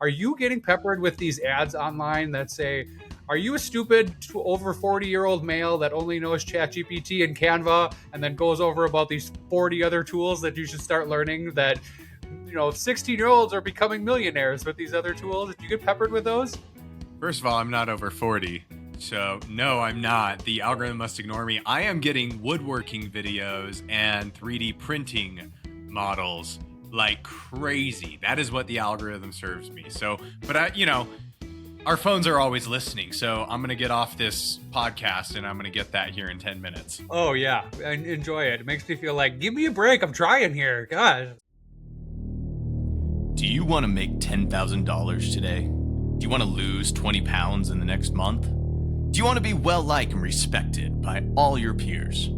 Are you getting peppered with these ads online that say, are you a stupid over 40-year-old male that only knows ChatGPT and Canva, and then goes over about these 40 other tools that you should start learning, that 16-year-olds are becoming millionaires with these other tools? Did you get peppered with those? First of all, I'm not over 40. So no, I'm not. The algorithm must ignore me. I am getting woodworking videos and 3D printing models like crazy. That is what the algorithm serves me. So, but our phones are always listening. So I'm going to get off this podcast and I'm going to get that here in 10 minutes. Oh yeah, I enjoy it. It makes me feel like, give me a break. I'm trying here. God. Do you want to make $10,000 today? Do you want to lose 20 pounds in the next month? Do you want to be well-liked and respected by all your peers?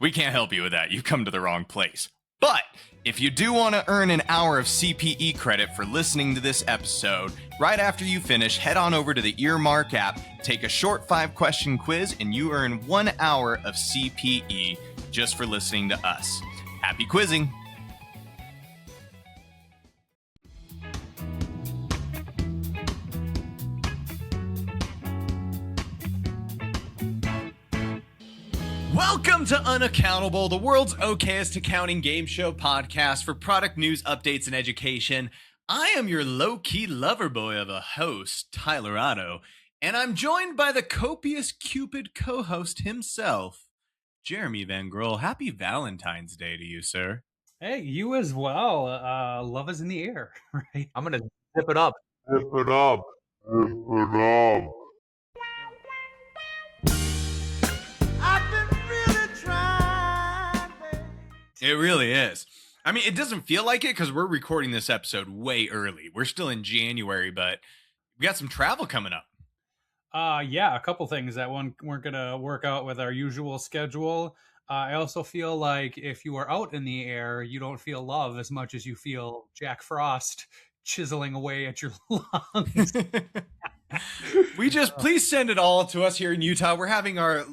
We can't help you with that. You've come to the wrong place. But if you do want to earn an hour of CPE credit for listening to this episode, right after you finish, head on over to the Earmark app, take a short 5-question quiz, and you earn 1 hour of CPE just for listening to us. Happy quizzing! Welcome to UnAccountable, the world's okayest accounting game show podcast for product news, updates, and education. I am your low-key lover boy of a host, Tyler Otto, and I'm joined by the copious Cupid co-host himself, Jeremy Van Grohl. Happy Valentine's Day to you, sir. Hey, you as well. Love is in the air, right? I'm gonna zip it up. Zip it up. Zip it up. It really is. I mean, it doesn't feel like it because we're recording this episode way early. We're still in January, but we got some travel coming up. Yeah, a couple things that weren't gonna work out with our usual schedule. I also feel like if you are out in the air, you don't feel love as much as you feel Jack Frost chiseling away at your lungs. Please send it all to us here in Utah. We're having our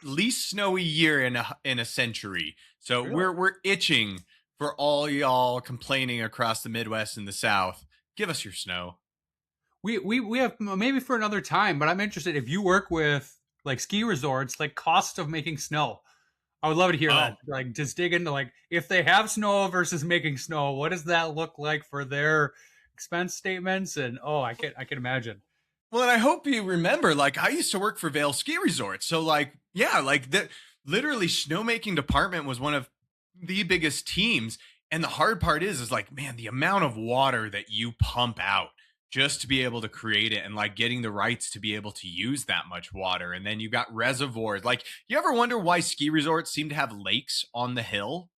least snowy year in a century. So Really? we're itching for all y'all complaining across the Midwest and the South. Give us your snow. We have maybe for another time, but I'm interested if you work with like ski resorts, like cost of making snow. I would love to hear that. Like just dig into like if they have snow versus making snow, what does that look like for their expense statements? And I can imagine. Well, and I hope you remember, like I used to work for Vail Ski Resort. So literally snowmaking department was one of the biggest teams. And the hard part is like, man, the amount of water that you pump out just to be able to create it and like getting the rights to be able to use that much water. And then you got reservoirs. Like, you ever wonder why ski resorts seem to have lakes on the hill?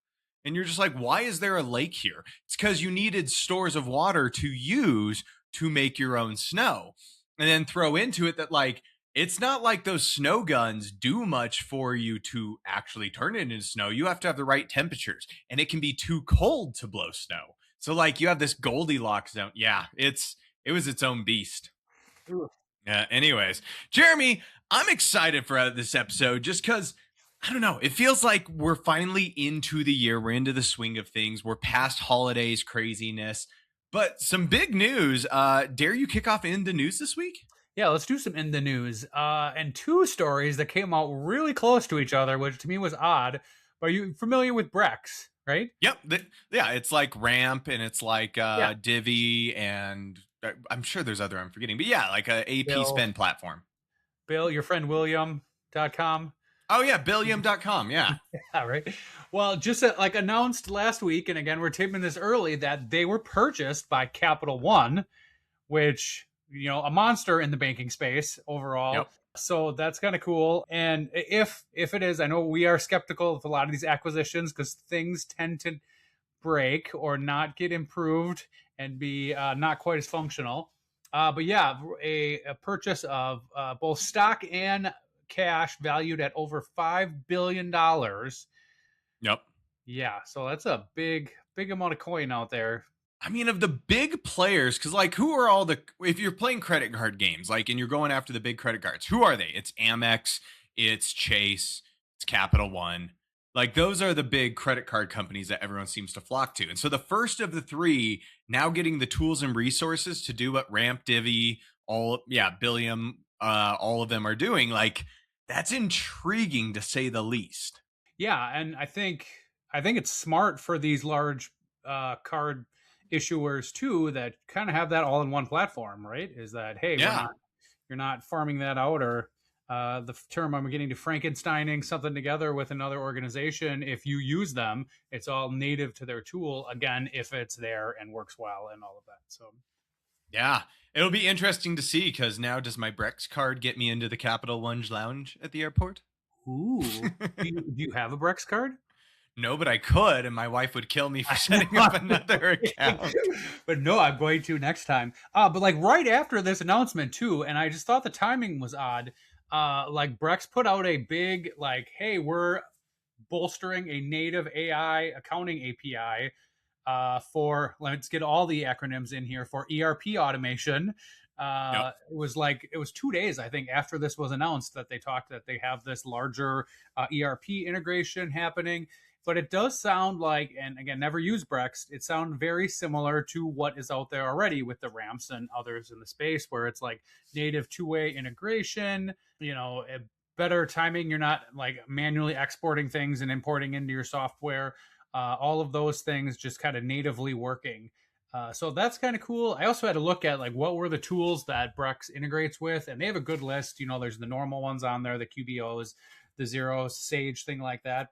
And you're just like, why is there a lake here? It's because you needed stores of water to use to make your own snow. And then throw into it that like, it's not like those snow guns do much for you to actually turn it into snow. You have to have the right temperatures, and it can be too cold to blow snow. So like you have this Goldilocks zone. Yeah, it was its own beast. Yeah. Anyways, Jeremy, I'm excited for this episode just because I don't know. It feels like we're finally into the year. We're into the swing of things. We're past holidays craziness, but some big news. Dare you kick off in the news this week? Yeah, let's do some in the news. And two stories that came out really close to each other, which to me was odd. But are you familiar with Brex, right? Yep. It's like Ramp and it's like Divvy, and I'm sure there's other I'm forgetting. But yeah, like a AP spend platform. Bill, your friend William.com. Oh, yeah, Billiam.com. Yeah. Yeah, right. Well, just announced last week, and again, we're taping this early, that they were purchased by Capital One, which... a monster in the banking space overall. Yep. So that's kind of cool. And if it is, I know we are skeptical of a lot of these acquisitions because things tend to break or not get improved and be not quite as functional. But yeah, a purchase of both stock and cash valued at over $5 billion. Yep. Yeah. So that's a big amount of coin out there. I mean, of the big players, because like, who are all if you're playing credit card games, like, and you're going after the big credit cards, who are they? It's Amex, it's Chase, it's Capital One. Like those are the big credit card companies that everyone seems to flock to. And so the first of the three now getting the tools and resources to do what Ramp, Divvy, Billium, all of them are doing, like that's intriguing to say the least. Yeah, and I think it's smart for these large card issuers too that kind of have that all in one platform, right? Is that hey, Yeah. you're not farming that out, or the term I'm getting to Frankensteining something together with another organization. If you use them, it's all native to their tool. Again, if it's there and works well and all of that. So Yeah. It'll be interesting to see because now does my Brex card get me into the Capital One Lounge at the airport? ooh, do you have a Brex card? No, but I could, and my wife would kill me for setting up another account. But no, I'm going to next time. But like right after this announcement too, and I just thought the timing was odd. Like Brex put out a big like, hey, we're bolstering a native AI accounting API for, let's get all the acronyms in here, for ERP automation. Yep. It was 2 days, I think, after this was announced that they talked that they have this larger ERP integration happening. But it does sound like, and again, never use Brex, it sounds very similar to what is out there already with the Ramps and others in the space, where it's like native two-way integration, better timing. You're not like manually exporting things and importing into your software. All of those things just kind of natively working. So that's kind of cool. I also had to look at like what were the tools that Brex integrates with, and they have a good list. There's the normal ones on there, the QBOs, the Xeros, Sage, thing like that.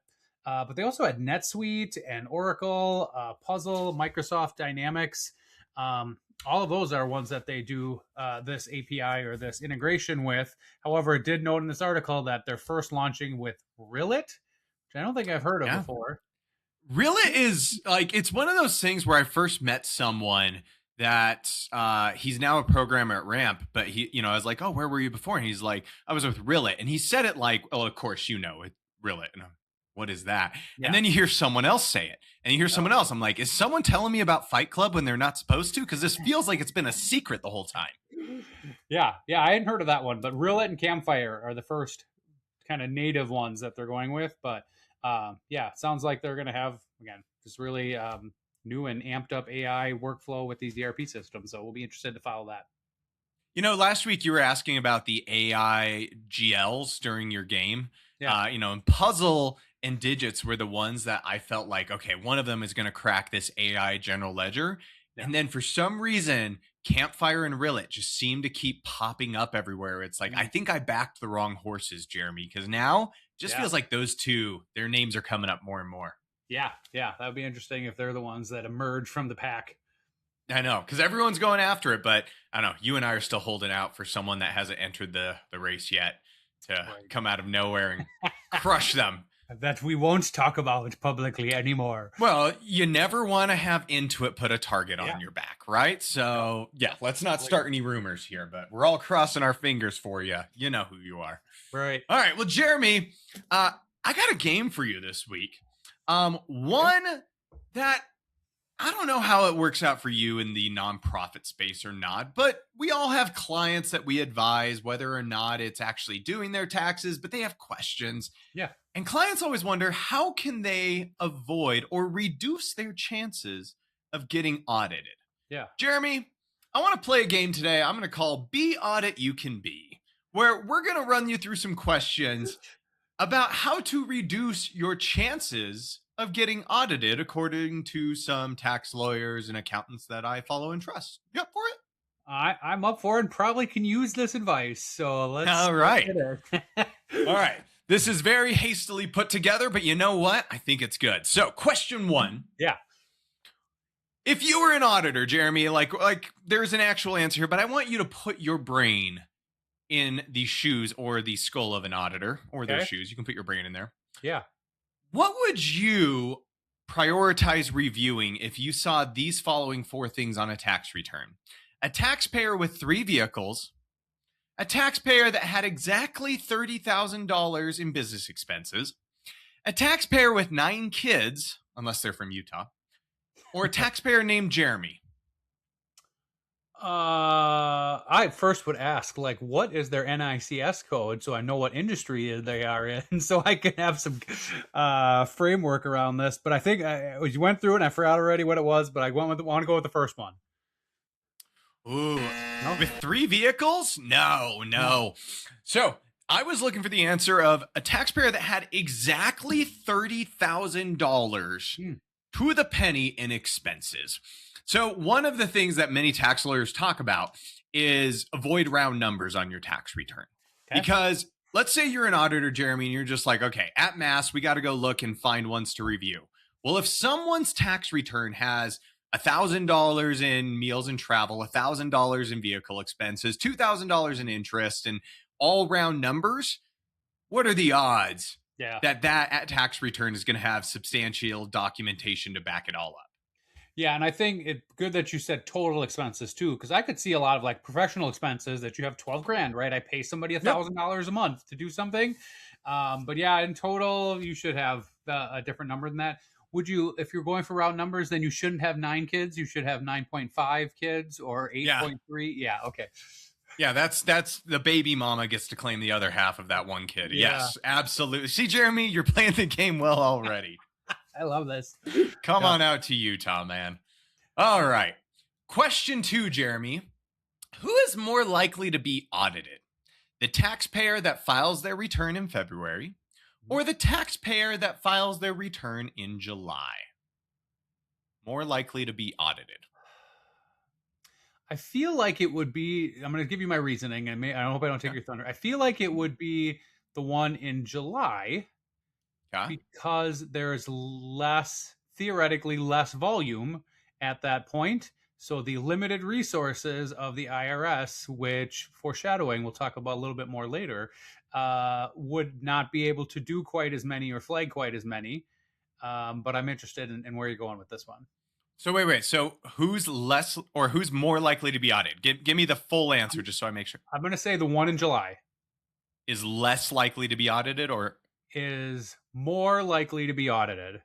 But they also had NetSuite and Oracle, Puzzle, Microsoft Dynamics. All of those are ones that they do this API or this integration with. However, it did note in this article that they're first launching with Rillet, which I don't think I've heard of before. Rillet is like, it's one of those things where I first met someone that he's now a programmer at Ramp, but I was like, oh, where were you before? And he's like, I was with Rillet. And he said it like, oh, of course, it's Rillet. And what is that? Yeah. And then you hear someone else say it, and you hear someone else. I'm like, is someone telling me about Fight Club when they're not supposed to? Because this feels like it's been a secret the whole time. Yeah, I hadn't heard of that one, but Rillet and Campfire are the first kind of native ones that they're going with. But it sounds like they're going to have, again, this really new and amped up AI workflow with these ERP systems. So we'll be interested to follow that. Last week you were asking about the AI GLs during your game. Yeah. And Puzzle and Digits were the ones that I felt like, okay, one of them is going to crack this AI general ledger. Yeah. And then for some reason, Campfire and Rillet just seem to keep popping up everywhere. It's like, I think I backed the wrong horses, Jeremy, because now it just feels like those two, their names are coming up more and more. Yeah. That would be interesting if they're the ones that emerge from the pack. I know, because everyone's going after it, but I don't know. You and I are still holding out for someone that hasn't entered the race yet to come out of nowhere and crush them. That we won't talk about publicly anymore. Well, you never want to have Intuit put a target on your back, right? So, let's not start any rumors here, but we're all crossing our fingers for you. You know who you are. Right. All right. Well, Jeremy, I got a game for you this week. One that I don't know how it works out for you in the nonprofit space or not, but we all have clients that we advise whether or not it's actually doing their taxes, but they have questions. Yeah. And clients always wonder, how can they avoid or reduce their chances of getting audited? Yeah. Jeremy, I want to play a game today I'm going to call Be Audit You Can Be, where we're going to run you through some questions about how to reduce your chances of getting audited according to some tax lawyers and accountants that I follow and trust. You up for it? I'm up for it and probably can use this advice. So let's. All right. All right. This is very hastily put together, but you know what? I think it's good. So question one. Yeah. If you were an auditor, Jeremy, like there's an actual answer here, but I want you to put your brain in the shoes or the skull of an auditor or their shoes. You can put your brain in there. Yeah. What would you prioritize reviewing if you saw these following four things on a tax return? A taxpayer with 3 vehicles, a taxpayer that had exactly $30,000 in business expenses, a taxpayer with 9 kids, unless they're from Utah, or a taxpayer named Jeremy. I first would ask, like, what is their NICS code so I know what industry they are in, so I can have some framework around this. But I think you went through it and I forgot already what it was, but I want to go with the first one. Ooh, No? with 3 vehicles? No. So I was looking for the answer of a taxpayer that had exactly $30,000 to the penny in expenses. So one of the things that many tax lawyers talk about is avoid round numbers on your tax return. Okay. Because let's say you're an auditor, Jeremy, and you're just like, okay, at mass, we got to go look and find ones to review. Well, if someone's tax return has $1,000 in meals and travel, $1,000 in vehicle expenses, $2,000 in interest, and all round numbers, what are the odds that tax return is going to have substantial documentation to back it all up? Yeah, and I think it's good that you said total expenses too, because I could see a lot of like professional expenses that you have 12 grand, right? I pay somebody $1,000 a month to do something. But yeah, in total, you should have a different number than that. Would you, if you're going for round numbers, then you shouldn't have 9 kids. You should have 9.5 kids or 8.3. Yeah. Okay. Yeah, that's the baby mama gets to claim the other half of that one kid. Yeah. Yes, absolutely. See, Jeremy, you're playing the game well already. I love this. Come on out to Utah, man. All right. Question 2, Jeremy. Who is more likely to be audited? The taxpayer that files their return in February or the taxpayer that files their return in July? More likely to be audited. I feel like it would be, I'm going to give you my reasoning, and I hope I don't take your thunder. I feel like it would be the one in July because there's theoretically less volume at that point. So the limited resources of the IRS, which foreshadowing, we'll talk about a little bit more later, would not be able to do quite as many or flag quite as many. But I'm interested in where you're going with this one. So wait. So who's less or who's more likely to be audited? Give me the full answer just so I make sure. I'm going to say the one in July is less likely to be audited or is more likely to be audited.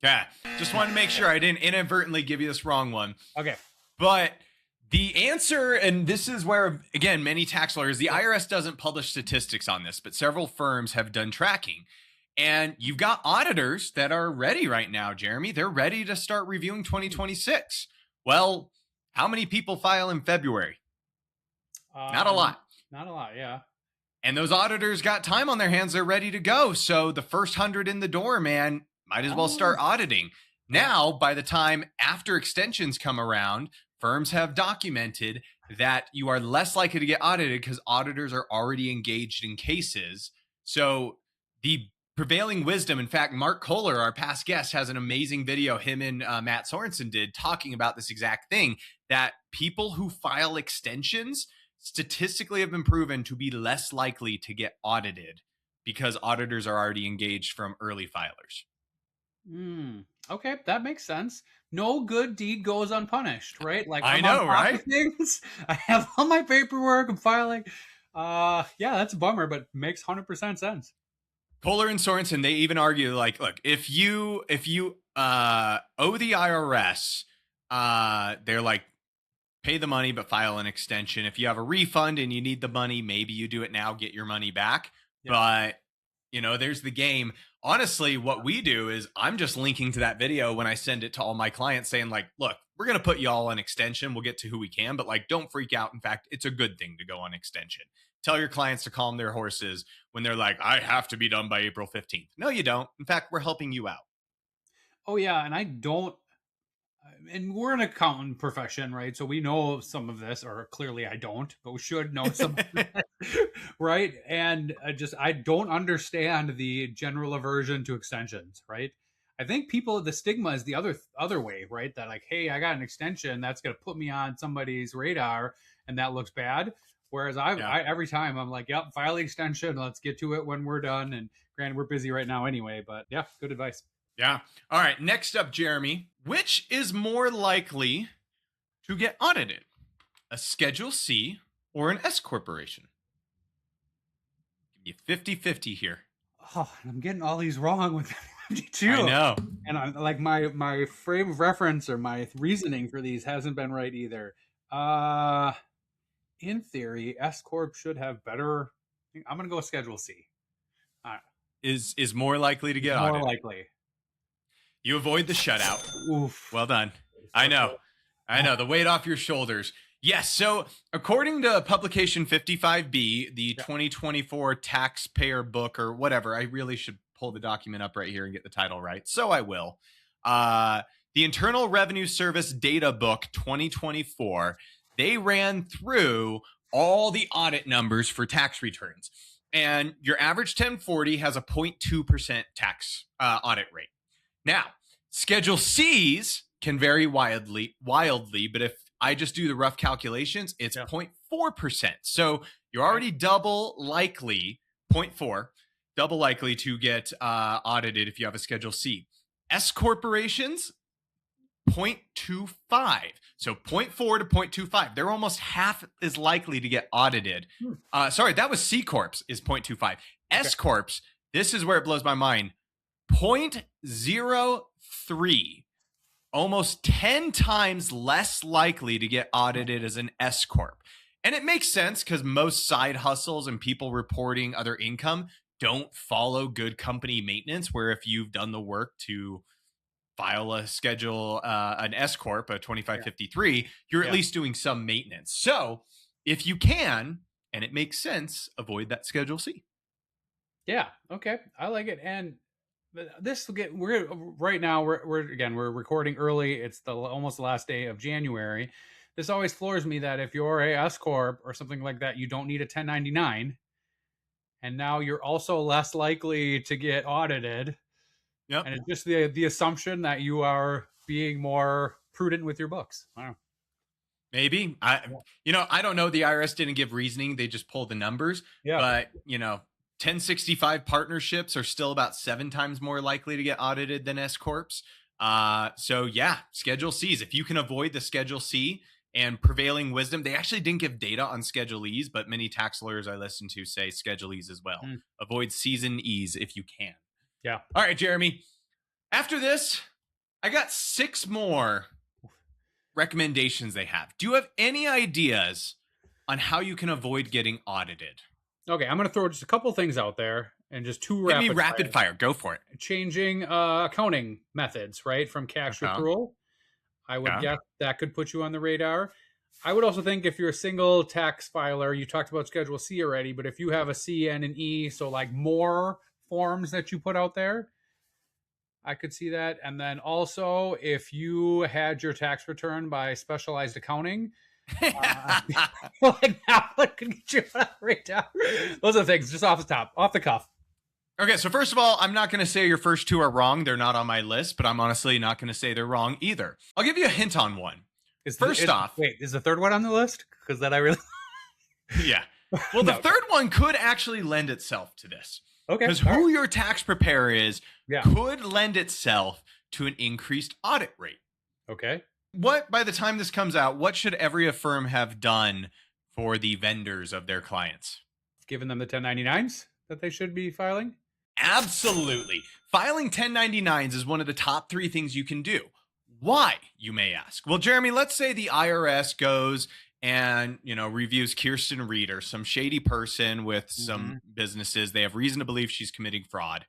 Yeah, just wanted to make sure I didn't inadvertently give you this wrong one. Okay. But the answer, and this is where, again, many tax lawyers, the IRS doesn't publish statistics on this, but several firms have done tracking. And you've got auditors that are ready right now, Jeremy. They're ready to start reviewing 2026. Well, how many people file in February? Not a lot. Not a lot, yeah. And those auditors got time on their hands. They're ready to go. So the first 100 in the door, man, might as well start auditing. Now, by the time after extensions come around, firms have documented that you are less likely to get audited because auditors are already engaged in cases. So the prevailing wisdom, in fact, Mark Kohler, our past guest, has an amazing video him and Matt Sorensen did talking about this exact thing, that people who file extensions statistically have been proven to be less likely to get audited because auditors are already engaged from early filers. Okay, that makes sense. No good deed goes unpunished, right? Like I know, right? Things. I have all my paperwork. I'm filing. Yeah, that's a bummer, but makes 100% sense. Kohler and Sorensen, they even argue, like, look, if you owe the IRS, they're like, pay the money but file an extension. If you have a refund and you need the money, maybe you do it now, get your money back. Yeah. But there's the game. Honestly, what we do is I'm just linking to that video when I send it to all my clients saying, like, look, we're going to put you all on extension. We'll get to who we can, but like, don't freak out. In fact, it's a good thing to go on extension. Tell your clients to calm their horses when they're like, I have to be done by April 15th. No, you don't. In fact, we're helping you out. Oh, yeah. And we're an accountant profession, right? So we know some of this, or clearly I don't, but we should know some of that, right? And I don't understand the general aversion to extensions, right? I think the stigma is the other way, right? That like, hey, I got an extension, that's going to put me on somebody's radar, and that looks bad. Whereas I every time I'm like, yep, file the extension, let's get to it when we're done. And granted, we're busy right now anyway, but yeah, good advice. Yeah. All right. Next up, Jeremy, which is more likely to get audited? A Schedule C or an S corporation? Give you 50-50 here. Oh, I'm getting all these wrong with 52. I know. And I'm like, my frame of reference or my reasoning for these hasn't been right either. in theory, S corp should have better. I'm going to go Schedule C. Is more likely to get More audited. likely. You avoid the shutout. Oof. Well done. I know. The weight off your shoulders. Yes. So according to publication 55B, the 2024 taxpayer book or whatever, I really should pull the document up right here and get the title right. So I will. The Internal Revenue Service Data Book 2024, they ran through all the audit numbers for tax returns. And your average 1040 has a 0.2% tax audit rate. Now, Schedule C's can vary wildly, but if I just do the rough calculations, it's 0.4%. So you're already double likely, 0.4, double likely to get audited if you have a Schedule C. S corporations, 0.25. So 0.4 to 0.25. They're almost half as likely to get audited. Sorry, that was C Corps is 0.25. S Corps, this is where it blows my mind. 0.03. Almost 10 times less likely to get audited as an S Corp. And it makes sense because most side hustles and people reporting other income don't follow good company maintenance, where if you've done the work to file a schedule, an S Corp, a 2553, you're at least doing some maintenance. So if you can, and it makes sense, avoid that Schedule C. Yeah. Okay. I like it. And this will get, we're recording early. It's almost the last day of January. This always floors me that if you're a S Corp or something like that, you don't need a 1099. And now you're also less likely to get audited. Yep. And it's just the assumption that you are being more prudent with your books. I don't know. Maybe. I don't know. The IRS didn't give reasoning. They just pulled the numbers. Yeah. But, 1065 partnerships are still about 7 times more likely to get audited than S Corps. So yeah, Schedule C's. If you can avoid the Schedule C and prevailing wisdom, they actually didn't give data on Schedule E's, but many tax lawyers I listen to say Schedule E's as well. Avoid C's and E's if you can. Yeah. All right, Jeremy. After this, I got 6 more recommendations they have. Do you have any ideas on how you can avoid getting audited? Okay, I'm going to throw just a couple things out there and just 2 rapid fire. Go for it. Changing accounting methods, right? From cash accrual. I would guess that could put you on the radar. I would also think if you're a single tax filer, you talked about Schedule C already, but if you have a C and an E, so like more forms that you put out there, I could see that. And then also if you had your tax return by specialized accounting, like that one could get you on the radar. Those are the things just off the cuff. Okay, so first of all, I'm not going to say your first 2 are wrong. They're not on my list, but I'm honestly not going to say they're wrong either. I'll give you a hint on one. Wait, is the 3rd one on the list? Because that I really... Yeah. Well, the 3rd one could actually lend itself to this. Okay. Because who your tax preparer is could lend itself to an increased audit rate. Okay. By the time this comes out, what should every firm have done for the vendors of their clients? Given them the 1099s that they should be filing? Absolutely. Filing 1099s is one of the top 3 things you can do. Why, you may ask? Well, Jeremy, let's say the IRS goes and, reviews Kirsten Reeder, some shady person with some businesses. They have reason to believe she's committing fraud.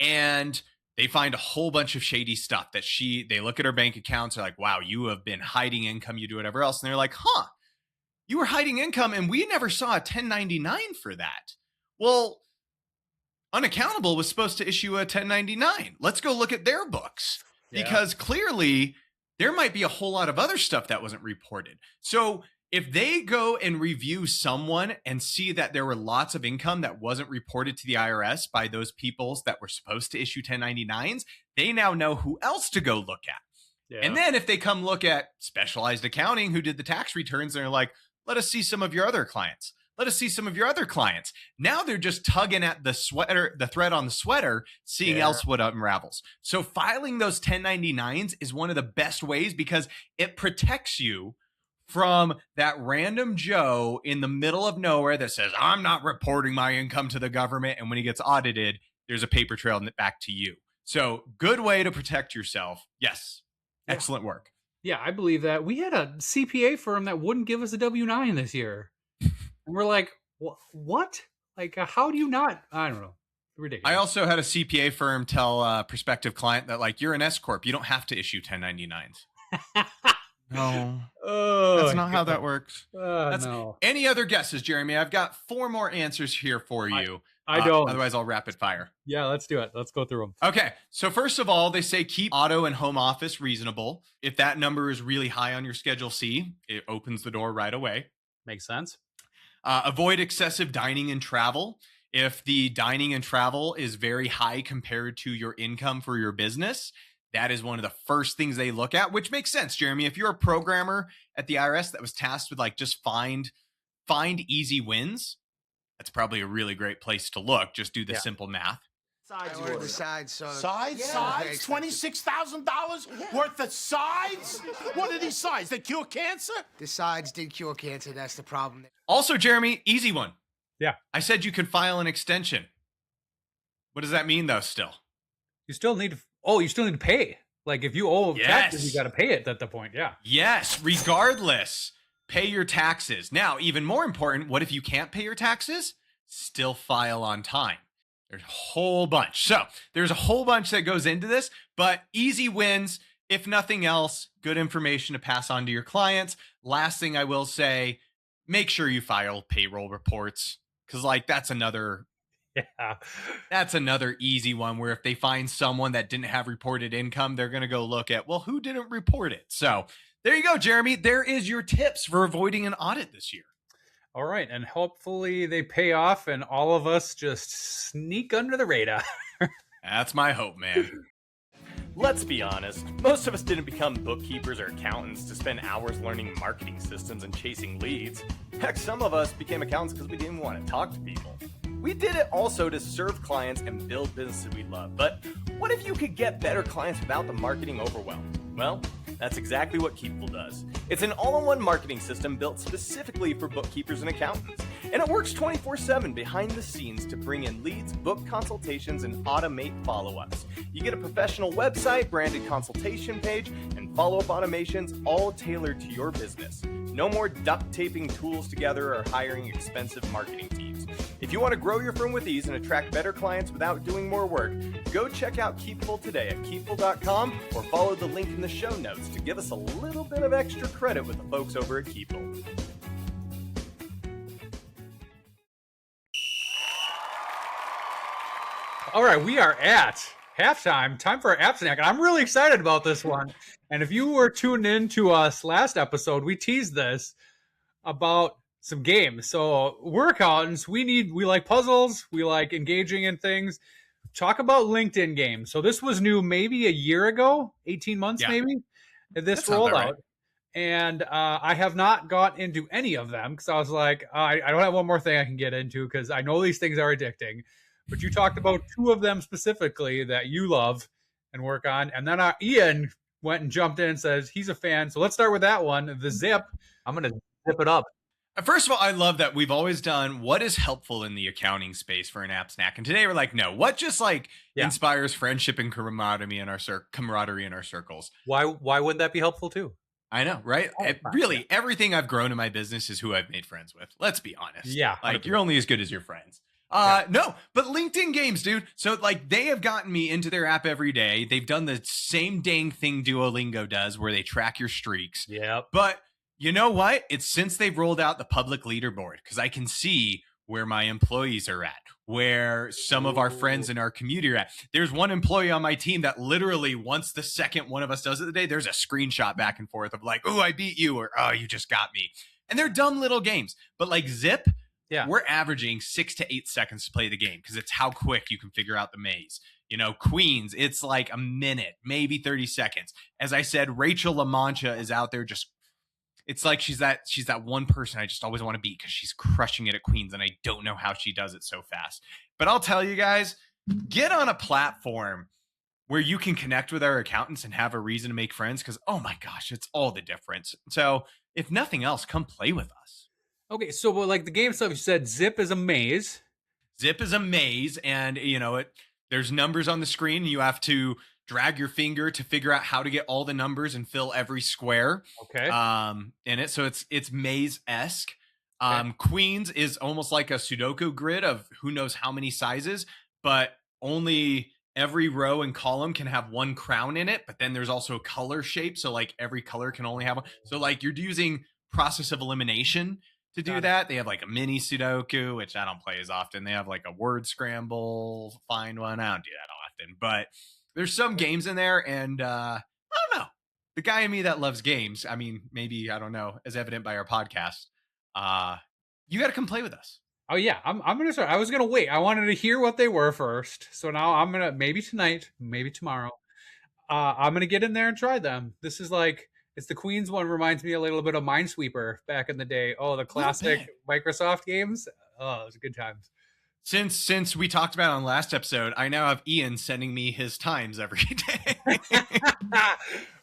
And they find a whole bunch of shady stuff that they look at her bank accounts. They're like, wow, you have been hiding income. You do whatever else. And they're like, you were hiding income and we never saw a 1099 for that. Well, UnAccountable was supposed to issue a 1099. Let's go look at their books because clearly there might be a whole lot of other stuff that wasn't reported. So if they go and review someone and see that there were lots of income that wasn't reported to the IRS by those people that were supposed to issue 1099s, they now know who else to go look at. Yeah. And then if they come look at specialized accounting who did the tax returns, they're like, let us see some of your other clients. Let us see some of your other clients. Now they're just tugging at the thread on the sweater, seeing else what unravels. So filing those 1099s is one of the best ways because it protects you from that random Joe in the middle of nowhere that says, I'm not reporting my income to the government. And when he gets audited, there's a paper trail back to you. So good way to protect yourself. Yes. Excellent work. Yeah, I believe that. We had a CPA firm that wouldn't give us a W-9 this year. And we're like, what? Like, how do you not? I don't know. Ridiculous. I also had a CPA firm tell a prospective client that, like, you're an S corp, you don't have to issue 1099s. No, that's not how that works. No. Any other guesses, Jeremy? I've got 4 more answers here for you. I don't. Otherwise, I'll rapid fire. Yeah, let's do it. Let's go through them. Okay, so first of all, they say keep auto and home office reasonable. If that number is really high on your Schedule C, it opens the door right away. Makes sense. Avoid excessive dining and travel. If the dining and travel is very high compared to your income for your business, that is one of the first things they look at, which makes sense, Jeremy. If you're a programmer at the IRS that was tasked with, like, just find easy wins, that's probably a really great place to look. Just do the simple math. Sides, the sides, so sides, $26,000 worth of sides. What are these sides? They cure cancer? The sides did cure cancer. That's the problem. Also, Jeremy, easy one. Yeah. I said you could file an extension. What does that mean, though? Still, you still need to pay. Like, if you owe taxes, you got to pay it at the point. Yeah. Yes. Regardless, pay your taxes. Now, even more important, what if you can't pay your taxes? Still file on time. There's a whole bunch. So there's a whole bunch that goes into this, but easy wins. If nothing else, good information to pass on to your clients. Last thing I will say, make sure you file payroll reports, because, like, that's another easy one where if they find someone that didn't have reported income, they're going to go look at, well, who didn't report it? So there you go, Jeremy. There is your tips for avoiding an audit this year. All right. And hopefully they pay off and all of us just sneak under the radar. That's my hope, man. Let's be honest, most of us didn't become bookkeepers or accountants to spend hours learning marketing systems and chasing leads. Heck, some of us became accountants because we didn't want to talk to people. We did it also to serve clients and build businesses we love. But what if you could get better clients without the marketing overwhelm? Well, that's exactly what Keepable does. It's an all-in-one marketing system built specifically for bookkeepers and accountants. And it works 24/7 behind the scenes to bring in leads, book consultations, and automate follow-ups. You get a professional website, branded consultation page, and follow-up automations all tailored to your business. No more duct taping tools together or hiring expensive marketing teams. If you want to grow your firm with ease and attract better clients without doing more work, go check out Keepable today at keepable.com or follow the link in the show notes to give us a little bit of extra credit with the folks over at Keepable. All right, we are at halftime. Time for our app snack. And I'm really excited about this one. And if you were tuned in to us last episode, we teased this about some games. So we're accountants. We like puzzles. We like engaging in things. Talk about LinkedIn games. So this was new maybe a year ago, 18 months maybe. This rolled out. Right. And I have not got into any of them because I was like, I don't have one more thing I can get into because I know these things are addicting. But you talked about 2 of them specifically that you love and work on. And then Ian went and jumped in and says he's a fan. So let's start with that one, the Zip. I'm going to zip it up. First of all, I love that we've always done what is helpful in the accounting space for an app snack. And today we're like, no, what just inspires friendship and camaraderie in our circles? Why wouldn't that be helpful too? I know, right? Really, everything I've grown in my business is who I've made friends with. Let's be honest. Yeah. Like, you're only as good as your friends. No, but LinkedIn games, dude. So, like, they have gotten me into their app every day. They've done the same dang thing Duolingo does where they track your streaks. Yeah. But you know what? It's since they've rolled out the public leaderboard because I can see where my employees are at, where some of our friends in our community are at. There's one employee on my team that literally, once the second one of us does it today, there's a screenshot back and forth of like, oh, I beat you, or oh, you just got me. And they're dumb little games. But like Zip, we're averaging 6 to 8 seconds to play the game because it's how quick you can figure out the maze. You know, Queens, it's like a minute, maybe 30 seconds. As I said, Rachel LaMancha is out there just, it's like she's that one person I just always want to beat because she's crushing it at Queens, and I don't know how she does it so fast. But I'll tell you guys, get on a platform where you can connect with our accountants and have a reason to make friends because, oh my gosh, it's all the difference. So if nothing else, come play with us. Okay, so like the game stuff, you said Zip is a maze. Zip is a maze, and you know there's numbers on the screen. You have to drag your finger to figure out how to get all the numbers and fill every square. Okay. In it, so it's maze-esque. Queens is almost like a Sudoku grid of who knows how many sizes, but only every row and column can have one crown in it. But then there's also a color shape. So like every color can only have one. So like you're using process of elimination to do that. They have like a mini Sudoku, which I don't play as often. They have like a word scramble, find one. I don't do that often, but there's some games in there. And I don't know. The guy in me that loves games, I mean, maybe, I don't know, as evident by our podcast, you got to come play with us. Oh yeah, I'm gonna start. I was gonna wait. I wanted to hear what they were first, so now I'm gonna, maybe tonight, maybe tomorrow. I'm gonna get in there and try them. This is like, it's the Queens one, reminds me a little bit of Minesweeper back in the day. Oh, the classic Microsoft games. Oh, it was good times. Since we talked about it on last episode, I now have Ian sending me his times every day.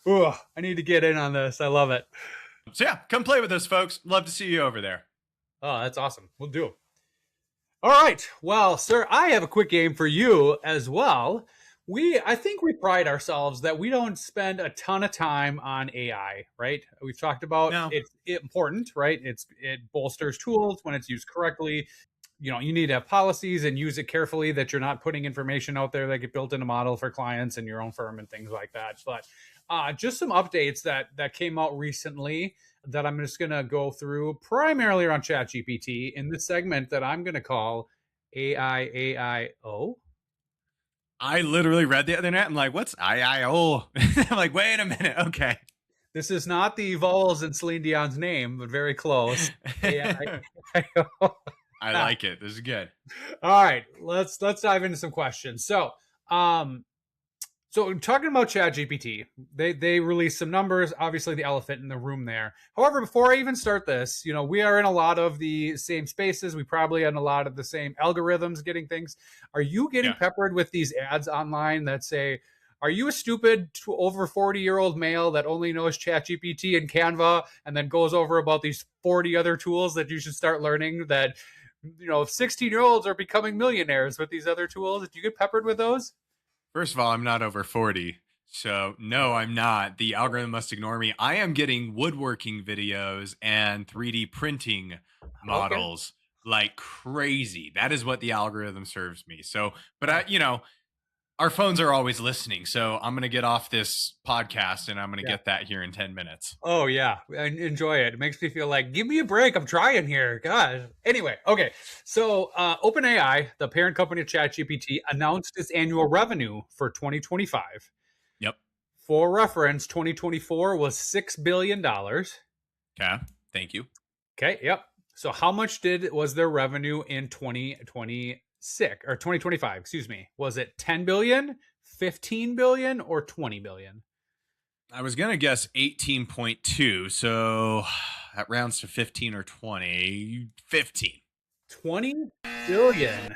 Ooh, I need to get in on this. I love it. So yeah, come play with us, folks. Love to see you over there. Oh, that's awesome. We'll do. All right. Well, sir, I have a quick game for you as well. I think we pride ourselves that we don't spend a ton of time on AI, right? We've talked about it's important, right? It bolsters tools when it's used correctly. You know, you need to have policies and use it carefully, that you're not putting information out there that get built in a model for clients and your own firm and things like that. But just some updates that came out recently that I'm just going to go through, primarily around ChatGPT in this segment that I'm going to call AIAIO. I literally read the other night. I'm like, what's IIO? I'm like, wait a minute. Okay. This is not the vowels in Celine Dion's name, but very close. AIAIO. I like it. This is good. All right, let's dive into some questions. So talking about ChatGPT, they released some numbers, obviously the elephant in the room there. However, before I even start this, you know, we are in a lot of the same spaces. We probably in a lot of the same algorithms getting things. Are you getting peppered with these ads online that say, are you a stupid over 40-year-old male that only knows ChatGPT and Canva and then goes over about these 40 other tools that you should start learning, that, you know, 16-year-olds are becoming millionaires with these other tools? Do you get peppered with those? First of all, I'm not over 40. So no, I'm not. The algorithm must ignore me. I am getting woodworking videos and 3D printing models like crazy. That is what the algorithm serves me. So, but our phones are always listening. So I'm going to get off this podcast and I'm going to get that here in 10 minutes. Oh, yeah. I enjoy it. It makes me feel like, give me a break. I'm trying here. God. Anyway, okay. So OpenAI, the parent company of ChatGPT, announced its annual revenue for 2025. Yep. For reference, 2024 was $6 billion. Okay. Thank you. Okay. Yep. So how much was their revenue in 2026 or 2025? Excuse me. Was it 10 billion, 15 billion, or 20 billion? I was going to guess 18.2. So that rounds to 15 or 20. 15. $20 billion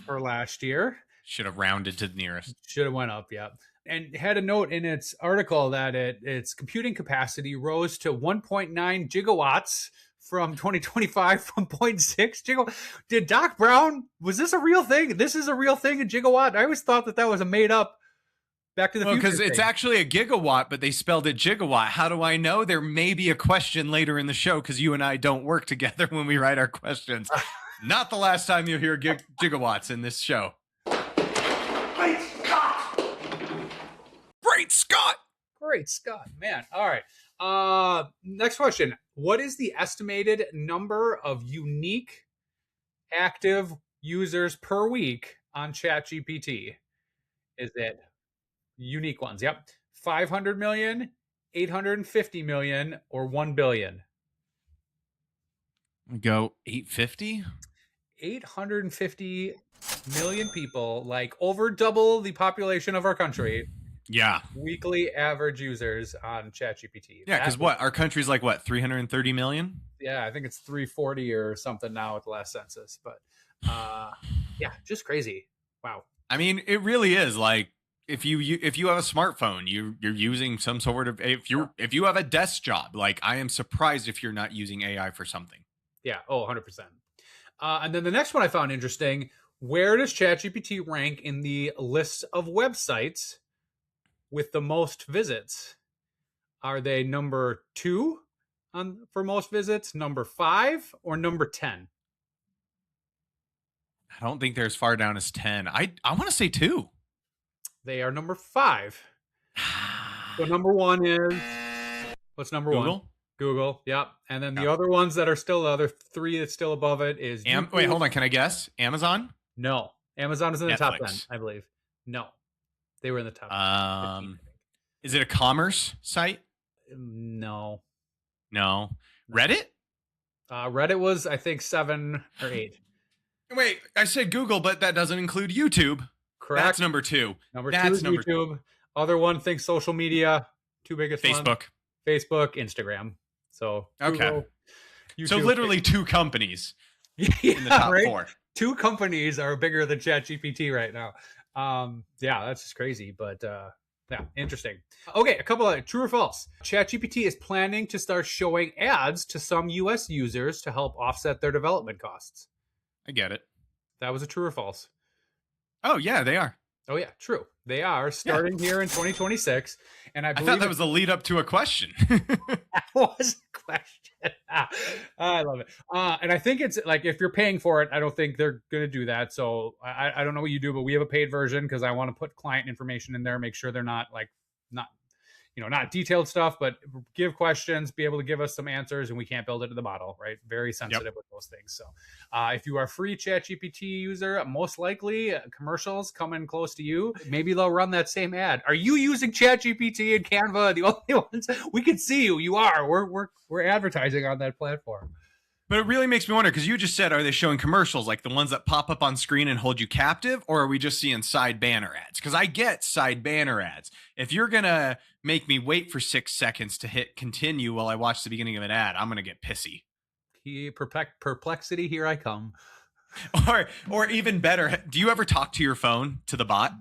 for last year. Should have rounded to the nearest. Should have went up, yeah. And had a note in its article that its computing capacity rose to 1.9 gigawatts from 2025 from 0.6 gigawatt. Did Doc Brown, was this a real thing? This is a real thing, a gigawatt? I always thought that was a made up Back to the Future because it's actually a gigawatt, but they spelled it gigawatt. How do I know? There may be a question later in the show because you and I don't work together when we write our questions. Not the last time you'll hear gigawatts in this show. Great Scott! Great Scott! Great Scott, man. All right. Next question. What is the estimated number of unique active users per week on ChatGPT? Is it unique ones? Yep. 500 million, 850 million, or 1 billion? Go 850? 850 million people, like over double the population of our country. Yeah. Weekly average users on ChatGPT. Yeah, because what? Our country's like, what, 330 million? Yeah, I think it's 340 or something now at the last census. But yeah, just crazy. Wow. I mean, it really is. Like, if you have a smartphone, you're using some sort of, if you have a desk job, like, I am surprised if you're not using AI for something. Yeah. Oh, 100%. And then the next one I found interesting. Where does ChatGPT rank in the list of websites with the most visits? Are they number 2, for most visits? Number 5 or number 10? I don't think they're as far down as 10. I want to say 2. They are number 5. So number 1 is, what's number 1? Google? Google, yep. And then the Yep. other ones that are still the other 3 that's still above it is Wait, hold on. Can I guess? Amazon? No. Amazon is in the top 10, Netflix. I believe. No. They were in the top 15. Is it a commerce site? No. No. Reddit? Reddit was, I think, 7 or 8. Wait, I said Google, but that doesn't include YouTube. Correct. That's number 2. Number That's 2 is number YouTube. Other one, think social media. 2 biggest ones. Facebook, Instagram. So Okay. Google, So YouTube, literally 2 companies yeah, in the top right? 4. 2 companies are bigger than ChatGPT right now. Yeah, that's just crazy, but yeah, interesting. Okay, a couple of true or false. ChatGPT is planning to start showing ads to some US users to help offset their development costs. I get it. That was a true or false? Oh, yeah, they are. Oh yeah, true. They are starting here in 2026, and I I believe thought that was the lead up to a question. that was a question. I love it. And I think it's like, if you're paying for it, I don't think they're going to do that. So I don't know what you do, but we have a paid version because I want to put client information in there, make sure they're not not detailed stuff, but give questions, be able to give us some answers, and we can't build it to the model, right? Very sensitive with those things. So if you are a free ChatGPT user, most likely commercials coming close to you. Maybe they'll run that same ad. Are you using ChatGPT and Canva? The only ones we can see you. You are. We're advertising on that platform. But it really makes me wonder, because you just said, are they showing commercials like the ones that pop up on screen and hold you captive? Or are we just seeing side banner ads? Because I get side banner ads. If you're going to make me wait for 6 seconds to hit continue while I watch the beginning of an ad, I'm going to get pissy. Perplexity, here I come. Or even better, do you ever talk to your phone, to the bot?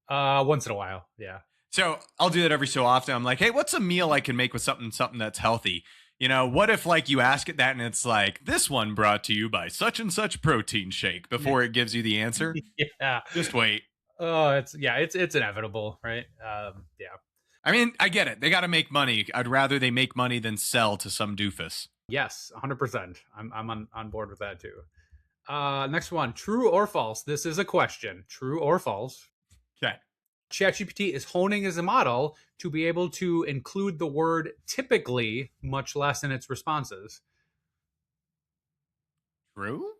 Once in a while, yeah. So I'll do that every so often. I'm like, hey, what's a meal I can make with something that's healthy? You know, what if like you ask it that and it's like, this one brought to you by such and such protein shake before it gives you the answer? Yeah. Just wait. Oh, it's inevitable, right? Yeah. I mean, I get it. They got to make money. I'd rather they make money than sell to some doofus. Yes, 100%. I'm on board with that too. Next one, true or false? This is a question. True or false? Okay. ChatGPT is honing as a model to be able to include the word typically much less in its responses. True?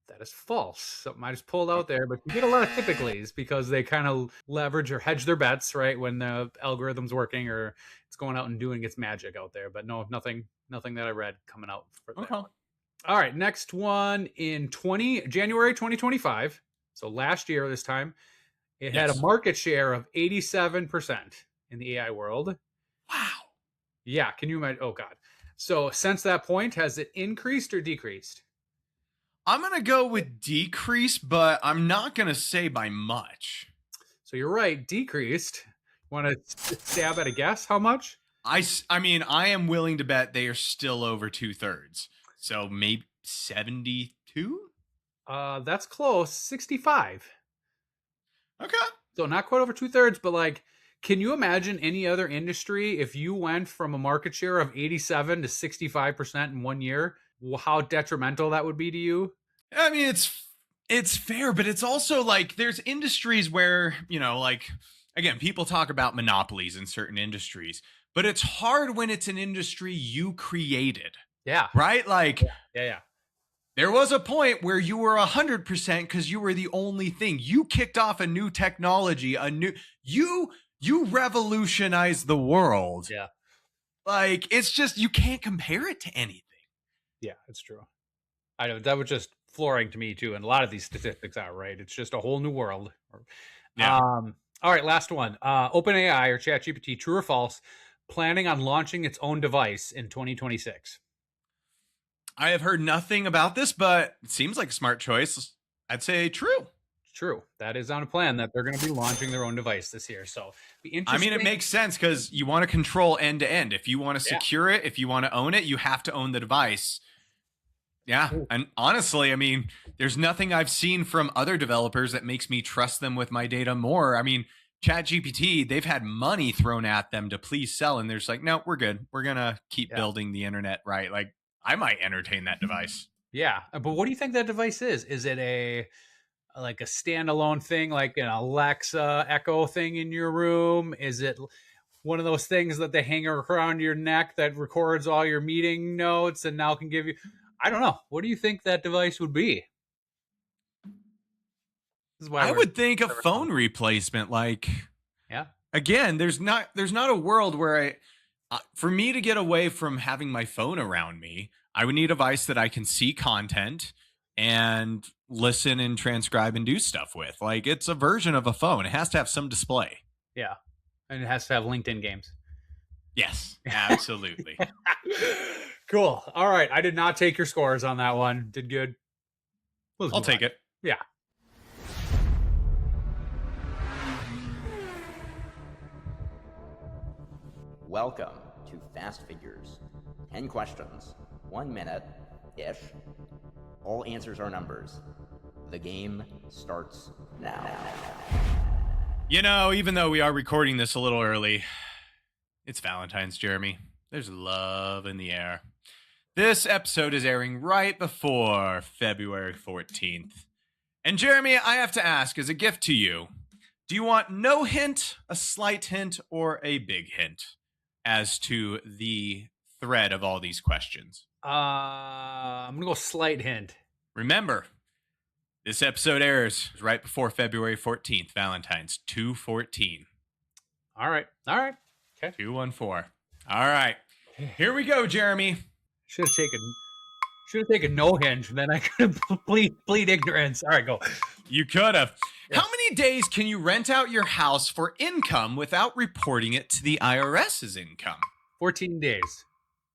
That is false. Something I just pulled out there, but you get a lot of typicallys because they kind of leverage or hedge their bets, right? When the algorithm's working or it's going out and doing its magic out there. But no, nothing that I read coming out for that one. All right, next one in January 2025. So last year this time, it had a market share of 87% in the AI world. Wow. Yeah, can you imagine? Oh God. So since that point, has it increased or decreased? I'm going to go with decrease, but I'm not going to say by much. So you're right, decreased. Want to stab at a guess? How much? I mean, I am willing to bet they are still over 2/3. So maybe 72? That's close. 65. Okay. So not quite over 2/3, but like, can you imagine any other industry if you went from a market share of 87 to 65% in 1 year? How detrimental that would be to you? I mean, it's fair, but it's also like there's industries where, you know, like, again, people talk about monopolies in certain industries, but it's hard when it's an industry you created. Yeah. Right? Like, Yeah. there was a point where you were 100% because you were the only thing. You kicked off a new technology, you revolutionized the world. Yeah. Like, it's just, you can't compare it to anything. Yeah, it's true. I know that was just flooring to me too, and a lot of these statistics are right. It's just a whole new world. Yeah. All right, last one. OpenAI or ChatGPT, true or false? Planning on launching its own device in 2026. I have heard nothing about this, but it seems like a smart choice. I'd say true. True. That is on a plan that they're going to be launching their own device this year. So be interesting. I mean, it makes sense because you want to control end to end. If you want to secure it, if you want to own it, you have to own the device. Yeah. And honestly, I mean, there's nothing I've seen from other developers that makes me trust them with my data more. I mean, ChatGPT, they've had money thrown at them to please sell, and they're just like, no, we're good. We're gonna keep building the internet, right? Like, I might entertain that device. Yeah, but what do you think that device is? Is it like a standalone thing, like an Alexa Echo thing in your room? Is it one of those things that they hang around your neck that records all your meeting notes and now can give you? I don't know. What do you think that device would be? This is why I would think a phone replacement. Like, yeah. Again, there's not a world where for me to get away from having my phone around me, I would need a device that I can see content and listen and transcribe and do stuff with. Like, it's a version of a phone. It has to have some display. Yeah. And it has to have LinkedIn games. Yes, absolutely. Cool. All right. I did not take your scores on that one. Did good. I'll take it. Yeah. Welcome to Fast Figures. 10 questions, 1 minute-ish. All answers are numbers. The game starts now. You know, even though we are recording this a little early, it's Valentine's, Jeremy. There's love in the air. This episode is airing right before February 14th. And Jeremy, I have to ask, as a gift to you, do you want no hint, a slight hint, or a big hint as to the thread of all these questions? I'm going to go slight hint. Remember, this episode airs right before February 14th, Valentine's 2/14. All right. Okay. 2/14. All right. Here we go, Jeremy. Should have taken no hint, then I could have plead ignorance. All right, go. You could have. How many days can you rent out your house for income without reporting it to the IRS's income? 14 days.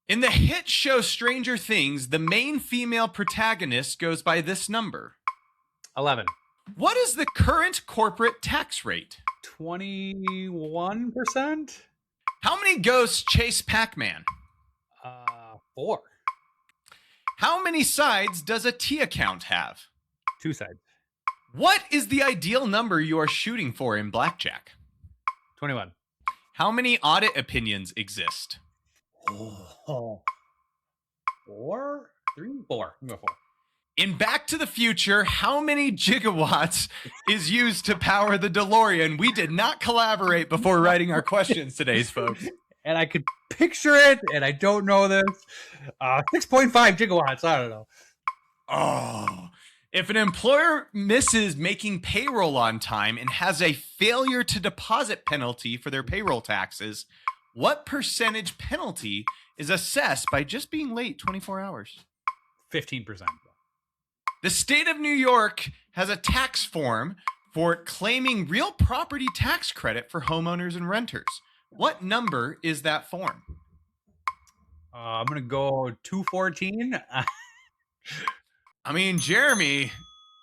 In the hit show Stranger Things, the main female protagonist goes by this number. 11. What is the current corporate tax rate? 21%? How many ghosts chase Pac-Man? 4. How many sides does a T account have? 2 sides. What is the ideal number you are shooting for in blackjack? 21. How many audit opinions exist? 4? 3? 4. I'm going 4. In Back to the Future, how many gigawatts is used to power the DeLorean? We did not collaborate before writing our questions today, folks. And I could picture it, and I don't know this. 6.5 gigawatts. I don't know. Oh, if an employer misses making payroll on time and has a failure to deposit penalty for their payroll taxes, what percentage penalty is assessed by just being late 24 hours? 15%. The state of New York has a tax form for claiming real property tax credit for homeowners and renters. What number is that form? I'm going to go 214. I mean, Jeremy,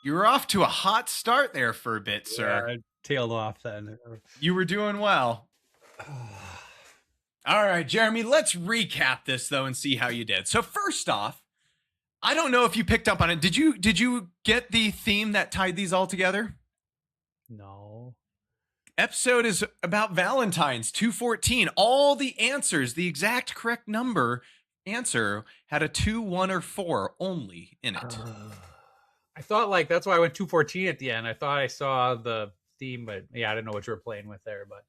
you were off to a hot start there for a bit, sir. I tailed off then. You were doing well. All right, Jeremy, let's recap this, though, and see how you did. So first off, I don't know if you picked up on it. Did you get the theme that tied these all together? No. Episode is about Valentine's 2/14. All the answers, the exact correct answer had a 2, 1, or 4 only in it. I thought that's why I went 214 at the end. I thought I saw the theme, but yeah, I didn't know what you were playing with there, but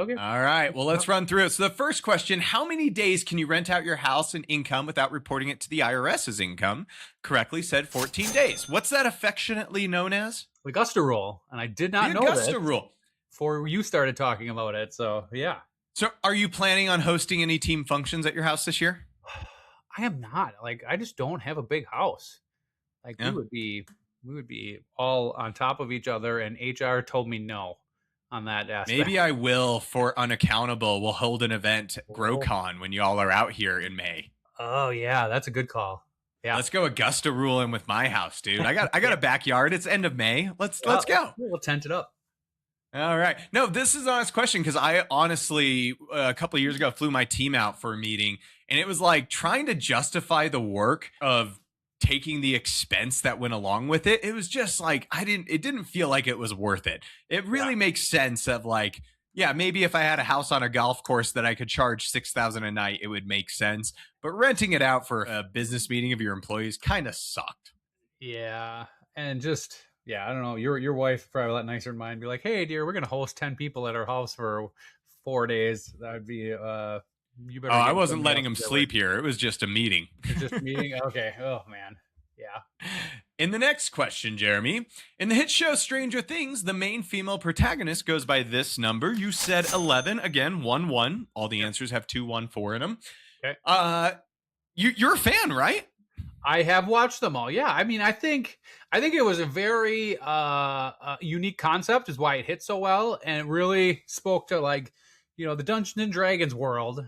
okay. All right. Well, let's run through it. So the first question, how many days can you rent out your house and income without reporting it to the IRS's income? Correctly said 14 days. What's that affectionately known as? The Augusta rule, and I did not The know Augusta this rule. before you started talking about it, so yeah. So are you planning on hosting any team functions at your house this year? I am not. I just don't have a big house. Yeah. we would be all on top of each other, and HR told me no on that aspect. Maybe I will for UnAccountable. We'll hold an event at GrowCon when y'all are out here in May. Oh yeah, that's a good call. Yeah. Let's go Augusta rule in with my house, dude. I got a backyard. It's end of May. Let's go. We'll tent it up. All right. No, this is an honest question because I honestly, a couple of years ago, flew my team out for a meeting, and it was like trying to justify the work of taking the expense that went along with it, it was just like, it didn't feel like it was worth it. It really makes sense of like, yeah, maybe if I had a house on a golf course that I could charge $6,000 a night, it would make sense. But renting it out for a business meeting of your employees kind of sucked. Yeah. And just, yeah, I don't know. Your wife probably a lot nicer than mine. Be like, hey, dear, we're going to host 10 people at our house for 4 days. That would be, you better. I wasn't letting him sleep here. It was just a meeting. It's just a meeting. Okay. Oh, man. Yeah. In the next question, Jeremy, in the hit show Stranger Things, the main female protagonist goes by this number. You said 11. Again, 1-1. All the answers have 2, 1, 4 in them. Okay. You're a fan, right? I have watched them all. Yeah. I mean, I think it was a very unique concept is why it hit so well. And it really spoke to like, the Dungeons and Dragons world.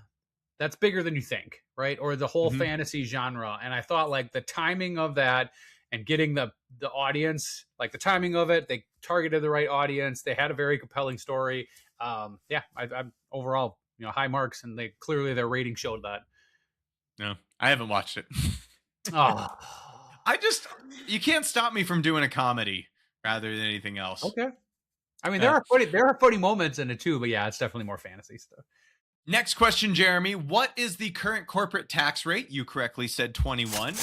That's bigger than you think, right? Or the whole fantasy genre. And I thought like the timing of that and getting the audience, like the timing of it, they targeted the right audience. They had a very compelling story. I'm overall, high marks, and their rating showed that. No, I haven't watched it. Oh. You can't stop me from doing a comedy rather than anything else. Okay. I mean, there are funny moments in it too, but yeah, it's definitely more fantasy stuff. Next question, Jeremy. What is the current corporate tax rate? You correctly said 21.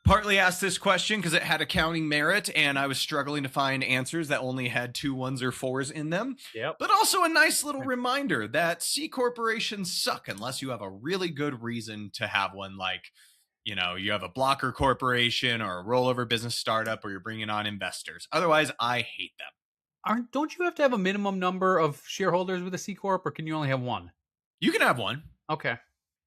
Partly asked this question because it had accounting merit, and I was struggling to find answers that only had 2 1s or 4s in them. Yep. But also a nice little reminder that C corporations suck unless you have a really good reason to have one, like, you have a blocker corporation or a rollover business startup, or you're bringing on investors. Otherwise, I hate them. Don't you have to have a minimum number of shareholders with a C corp, or can you only have one? You can have one. Okay.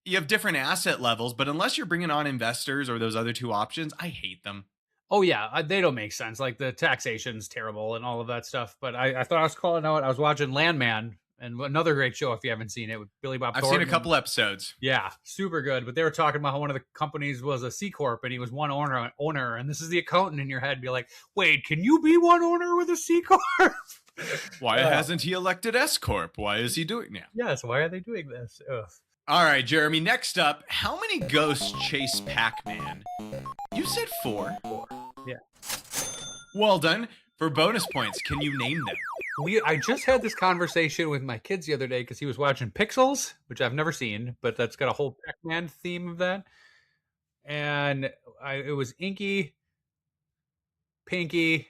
You have different asset levels, but unless you're bringing on investors or those other 2 options, I hate them. Oh, yeah. They don't make sense. Like the taxation's terrible and all of that stuff. But I thought I was calling out. I was watching Landman, and another great show if you haven't seen it with Billy Bob Thornton. I've seen a couple episodes. Yeah, super good. But they were talking about how one of the companies was a C corp, and he was one owner. And this is the accountant in your head. Be like, wait, can you be one owner with a C corp? Why hasn't he elected S corp? Why is he doing that? Yes, why are they doing this? Ugh. All right, Jeremy, next up, how many ghosts chase Pac-Man? You said 4. 4. Yeah. Well done. For bonus points, can you name them? I just had this conversation with my kids the other day because he was watching Pixels, which I've never seen, but that's got a whole Pac-Man theme of that. And it was Inky, Pinky,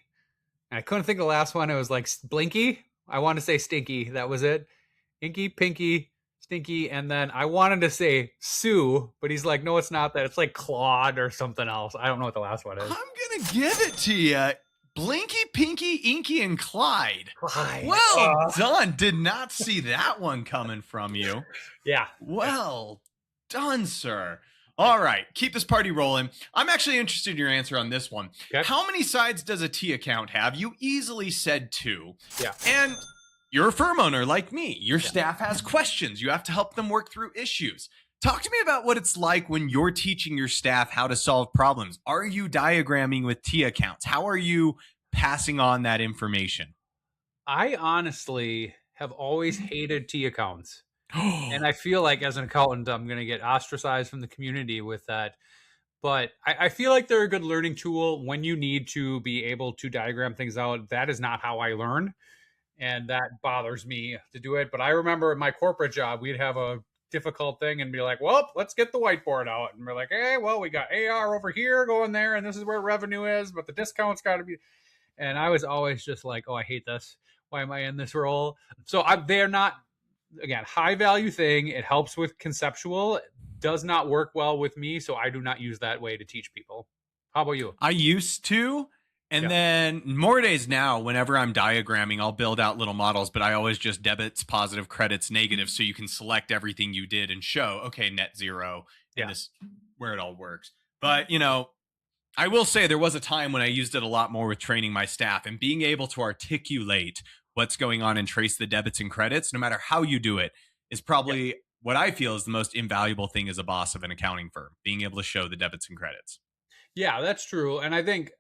and I couldn't think of the last one. It was like Blinky. I wanted to say Stinky. That was it. Inky, Pinky, Stinky, and then I wanted to say Sue, but he's like, no, it's not that. It's like Claude or something else. I don't know what the last one is. I'm going to give it to you. Blinky, Pinky, Inky, and Clyde. Well done. Did not see that one coming from you. Yeah. Well done, sir. All right. Keep this party rolling. I'm actually interested in your answer on this one. Okay. How many sides does a T account have? You easily said 2. Yeah. And you're a firm owner like me. Your staff has questions. You have to help them work through issues. Talk to me about what it's like when you're teaching your staff how to solve problems. Are you diagramming with T accounts? How are you passing on that information? I honestly have always hated T accounts. And I feel like as an accountant, I'm going to get ostracized from the community with that. But I feel like they're a good learning tool when you need to be able to diagram things out. That is not how I learn. And that bothers me to do it. But I remember at my corporate job, we'd have a difficult thing and be like, well, let's get the whiteboard out. And we're like, hey, well, we got AR over here going there, and this is where revenue is, but the discount's got to be. And I was always just like, oh, I hate this. Why am I in this role? So they're not, again, high value thing. It helps with conceptual. It does not work well with me, so I do not use that way to teach people. How about you? I used to. And then more days now, whenever I'm diagramming, I'll build out little models, but I always just debits, positive, credits, negative, so you can select everything you did and show, okay, net 0, and this where it all works. But, I will say there was a time when I used it a lot more with training my staff, and being able to articulate what's going on and trace the debits and credits, no matter how you do it, is probably what I feel is the most invaluable thing as a boss of an accounting firm, being able to show the debits and credits. Yeah, that's true. And I think,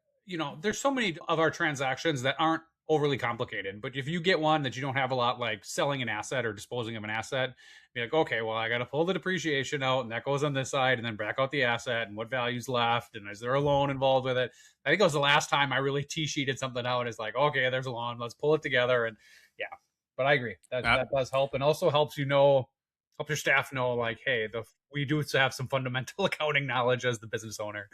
there's so many of our transactions that aren't overly complicated. But if you get one that you don't have a lot, like selling an asset or disposing of an asset, be like, okay, well, I got to pull the depreciation out, and that goes on this side, and then back out the asset, and what value's left, and is there a loan involved with it? I think it was the last time I really T-sheeted something out. It's like, okay, there's a loan, let's pull it together, and yeah. But I agree that does help, and also helps help your staff know, like, hey, we do have some fundamental accounting knowledge as the business owner.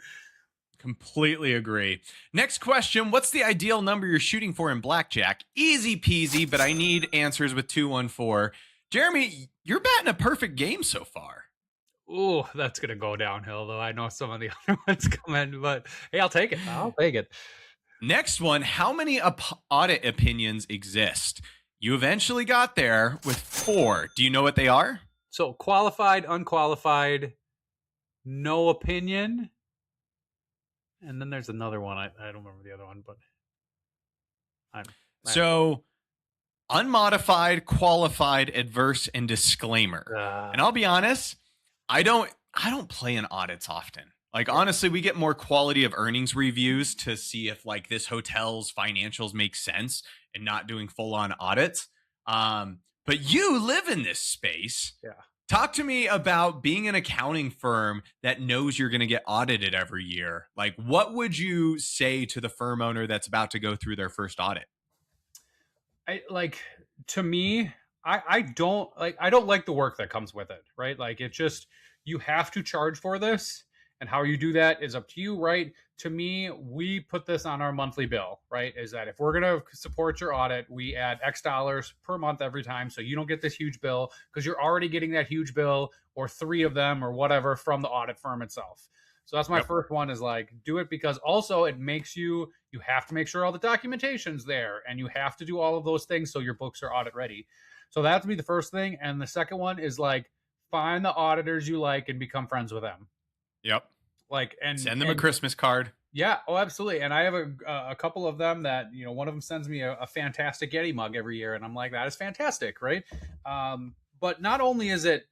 Completely agree. Next question. What's the ideal number you're shooting for in blackjack? Easy peasy, but I need answers with 214. Jeremy, you're batting a perfect game so far. Oh, that's going to go downhill, though. I know some of the other ones come in, but hey, I'll take it. I'll take it. Next one. How many audit opinions exist? You eventually got there with 4. Do you know what they are? So qualified, unqualified, no opinion. And then there's another one. I don't remember the other one, but so unmodified, qualified, adverse, and disclaimer. And I'll be honest, I don't play in audits often. Like, honestly, we get more quality of earnings reviews to see if like this hotel's financials make sense and not doing full on audits. But you live in this space. Yeah. Talk to me about being an accounting firm that knows you're going to get audited every year. Like, what would you say to the firm owner that's about to go through their first audit? To me, I don't like the work that comes with it, right? Like, it's just, you have to charge for this, and how you do that is up to you, right? To me, we put this on our monthly bill, right? Is that if we're going to support your audit, we add X dollars per month every time, so you don't get this huge bill, because you're already getting that huge bill, or 3 of them or whatever, from the audit firm itself. So that's my first one, is like, do it, because also it makes you have to make sure all the documentation's there, and you have to do all of those things so your books are audit ready. So that would be the first thing. And the second one is like, find the auditors you like and become friends with them. Yep. Like, and send them a Christmas card. Yeah. Oh, absolutely. And I have a couple of them that, one of them sends me a fantastic Yeti mug every year. And I'm like, that is fantastic. Right. But not only is it,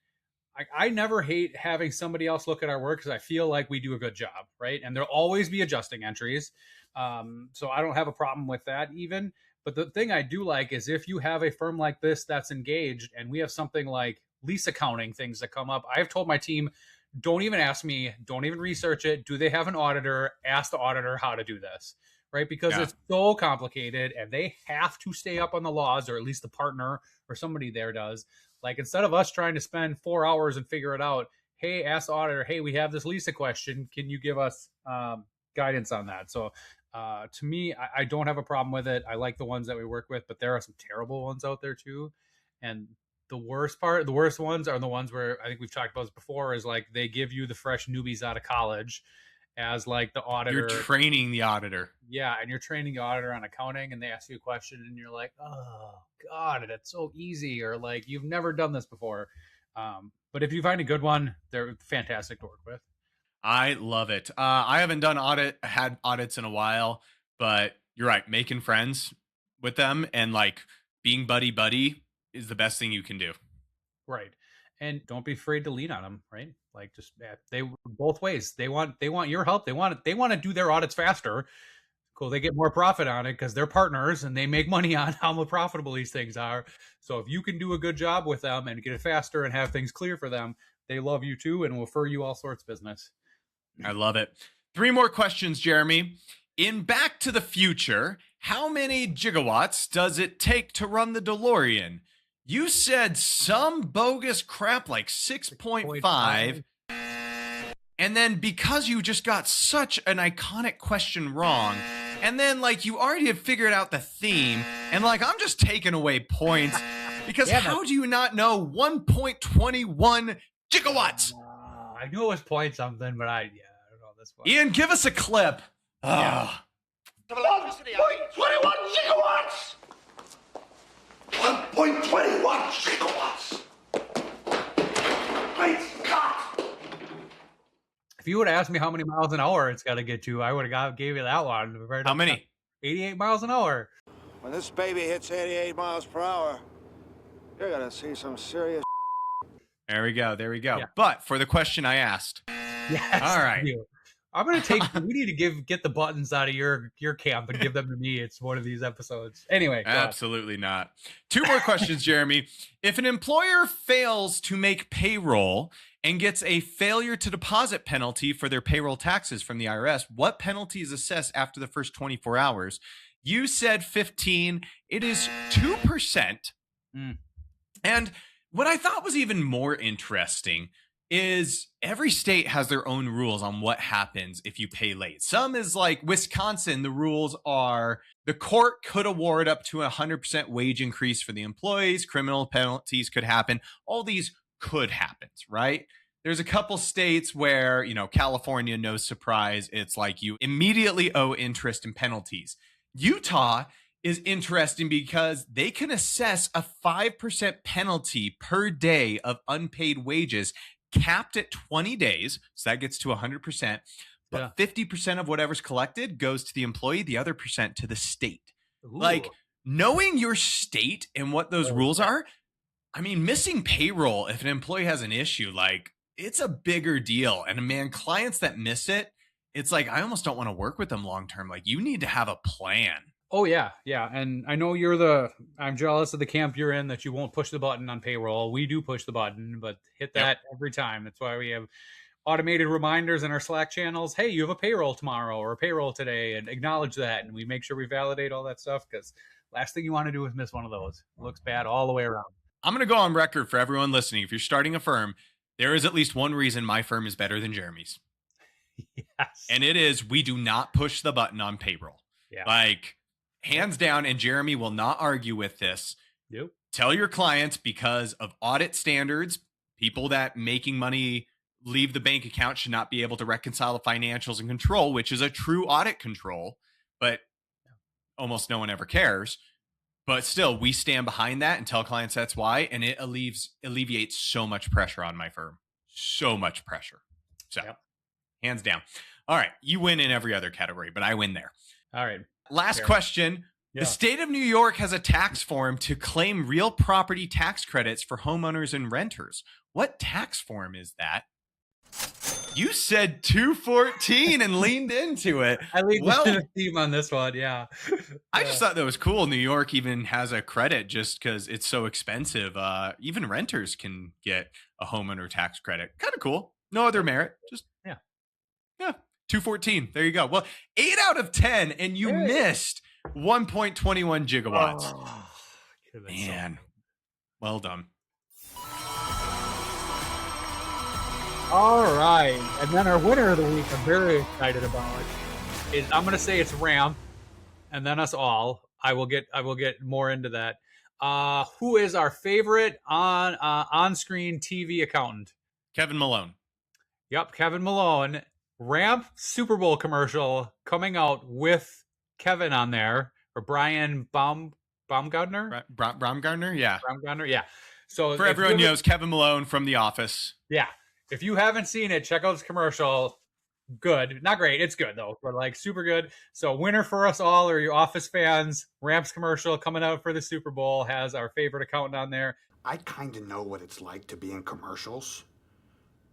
I never hate having somebody else look at our work, because I feel like we do a good job. Right. And there'll always be adjusting entries. So I don't have a problem with that even. But the thing I do like is, if you have a firm like this that's engaged, and we have something like lease accounting things that come up, I've told my team, don't even ask me, don't even research it. Do they have an auditor? Ask the auditor how to do this, right? Because it's so complicated, and they have to stay up on the laws, or at least the partner or somebody there does. Like, instead of us trying to spend 4 hours and figure it out, hey, ask the auditor, hey, we have this Lisa question. Can you give us guidance on that? So to me, I don't have a problem with it. I like the ones that we work with, but there are some terrible ones out there too. And the worst ones are the ones where, I think we've talked about this before, is like, they give you the fresh newbies out of college as like the auditor. You're training the auditor. Yeah. And you're training the auditor on accounting, and they ask you a question and you're like, oh God, that's so easy. Or like, you've never done this before. But if you find a good one, they're fantastic to work with. I love it. I haven't had audits in a while, but you're right. Making friends with them and like being buddy is the best thing you can do. Right. And don't be afraid to lean on them, right? Like, just they both ways. They want your help. They want to do their audits faster. Cool. They get more profit on it because they're partners and they make money on how profitable these things are. So if you can do a good job with them and get it faster and have things clear for them, they love you too and will refer you all sorts of business. I love it. 3 more questions, Jeremy. In Back to the Future, how many gigawatts does it take to run the DeLorean? You said some bogus crap like 6.5. And then, because you just got such an iconic question wrong, and then like you already have figured out the theme, and like I'm just taking away points because how do you not know 1.21 gigawatts? I knew it was point something, but I don't know this one. Ian, give us a clip. 1.21 gigawatts! 1.21 gigawatts! Great Scott! If you would have asked me how many miles an hour it's got to get to, I would have gave you that one. How many? 88 miles an hour. When this baby hits 88 miles per hour, you're going to see some serious. There we go. Yeah. But for the question I asked. Yes. All right. I'm gonna take. We need to get the buttons out of your camp and give them to me. It's one of these episodes. Anyway, Absolutely not. 2 more questions, Jeremy. If an employer fails to make payroll and gets a failure to deposit penalty for their payroll taxes from the IRS, what penalty is assessed after the first 24 hours? You said 15. It is 2%. And what I thought was even more interesting is every state has their own rules on what happens if you pay late. Some is like Wisconsin, the rules are the court could award up to 100% wage increase for the employees, criminal penalties could happen. All these could happen, right? There's a couple states where, California, no surprise, it's like you immediately owe interest and penalties. Utah is interesting because they can assess a 5% penalty per day of unpaid wages, capped at 20 days. So that gets to 100%. But 50% of whatever's collected goes to the employee, the other percent to the state. Ooh. Like, knowing your state and what those rules are, I mean, missing payroll, if an employee has an issue, like, it's a bigger deal. And man, clients that miss it, it's like, I almost don't want to work with them long term. Like, you need to have a plan. Oh, yeah. Yeah. And I know I'm jealous of the camp you're in that you won't push the button on payroll. We do push the button, but hit that every time. That's why we have automated reminders in our Slack channels. Hey, you have a payroll tomorrow or a payroll today, and acknowledge that. And we make sure we validate all that stuff, because last thing you want to do is miss one of those. It looks bad all the way around. I'm going to go on record for everyone listening. If you're starting a firm, there is at least one reason my firm is better than Jeremy's. Yes. And it is, we do not push the button on payroll. Yeah. Like, hands down, and Jeremy will not argue with this. Yep. Tell your clients, because of audit standards, people that making money leave the bank account should not be able to reconcile the financials and control, which is a true audit control, but almost no one ever cares. But still, we stand behind that and tell clients that's why, and it alleviates so much pressure on my firm. So much pressure. So, hands down. All right, you win in every other category, but I win there. All right. Last question. Yeah. The state of New York has a tax form to claim real property tax credits for homeowners and renters. What tax form is that? You said 214 and leaned into it. I leaned into the theme on this one, yeah. I just thought that was cool. New York even has a credit just because it's so expensive. Even renters can get a homeowner tax credit. Kind of cool. No other merit. Just, yeah. 214. There you go. Well, 8 out of 10, and you missed 1.21 gigawatts. Oh, man, well done. All right, and then our winner of the week, I'm very excited about, is, I'm going to say it's Ramp, and then us all. I will get more into that. Who is our favorite on-screen TV accountant? Kevin Malone. Yep, Kevin Malone. Ramp Super Bowl commercial coming out with Kevin on there, or Brian Baumgartner? Baumgartner, yeah. Baumgartner, yeah. So for everyone knows Kevin Malone from The Office. Yeah. If you haven't seen it, check out this commercial. Good. Not great. It's good, though. But, like, super good. So winner for us all are your Office fans. Ramp's commercial coming out for the Super Bowl has our favorite accountant on there. I kind of know what it's like to be in commercials.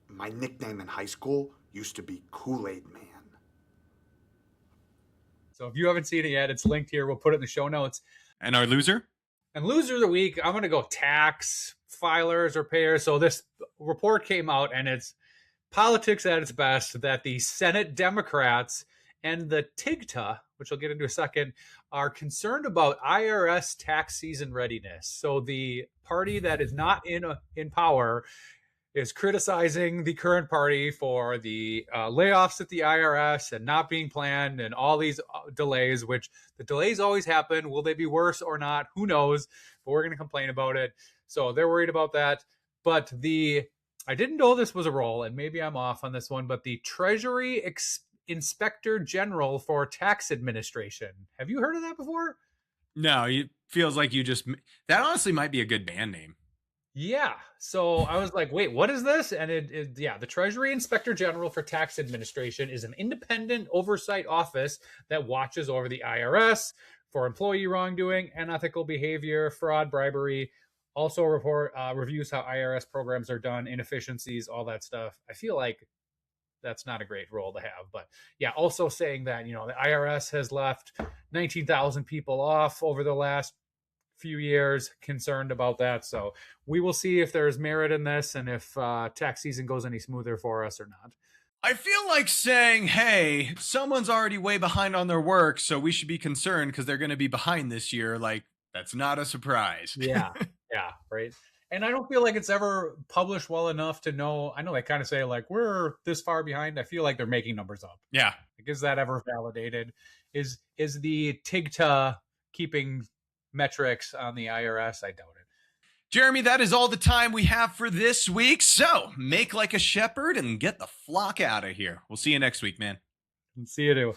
My nickname in high school used to be Kool-Aid Man. So if you haven't seen it yet, it's linked here. We'll put it in the show notes. And our loser? And loser of the week, I'm going to go tax filers or payers. So this report came out, and it's politics at its best, that the Senate Democrats and the TIGTA, which I'll get into in a second, are concerned about IRS tax season readiness. So the party that is not in power is criticizing the current party for the layoffs at the IRS and not being planned and all these delays, which the delays always happen. Will they be worse or not? Who knows? But we're going to complain about it. So they're worried about that. But I didn't know this was a role, and maybe I'm off on this one, but the Treasury Inspector General for Tax Administration. Have you heard of that before? No, it feels like that honestly might be a good band name. Yeah. So I was like, wait, what is this? And the Treasury Inspector General for Tax Administration is an independent oversight office that watches over the IRS for employee wrongdoing, unethical behavior, fraud, bribery. Also reviews how IRS programs are done, inefficiencies, all that stuff. I feel like that's not a great role to have. But yeah, also saying that, you know, the IRS has left 19,000 people off over the last few years, concerned about that. So we will see if there's merit in this and if tax season goes any smoother for us or not. I feel like saying, hey, someone's already way behind on their work, so we should be concerned because they're going to be behind this year. Like, that's not a surprise. Yeah. Yeah. Right. And I don't feel like it's ever published well enough to know. I know they kind of say like, we're this far behind. I feel like they're making numbers up. Yeah. Like, is that ever validated? Is the TIGTA keeping metrics on the IRS? I doubt it. Jeremy, that is all the time we have for this week. So make like a shepherd and get the flock out of here. We'll see you next week, man. See you too.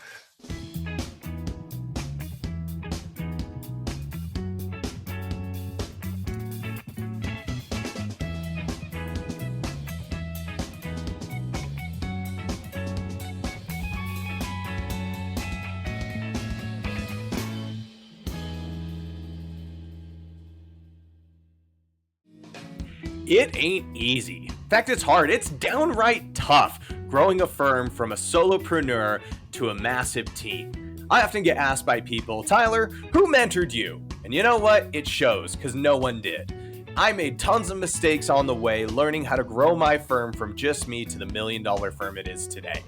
It ain't easy. In fact, it's hard. It's downright tough growing a firm from a solopreneur to a massive team. I often get asked by people, Tyler, who mentored you? And you know what? It shows, because no one did. I made tons of mistakes on the way, learning how to grow my firm from just me to the $1 million firm it is today.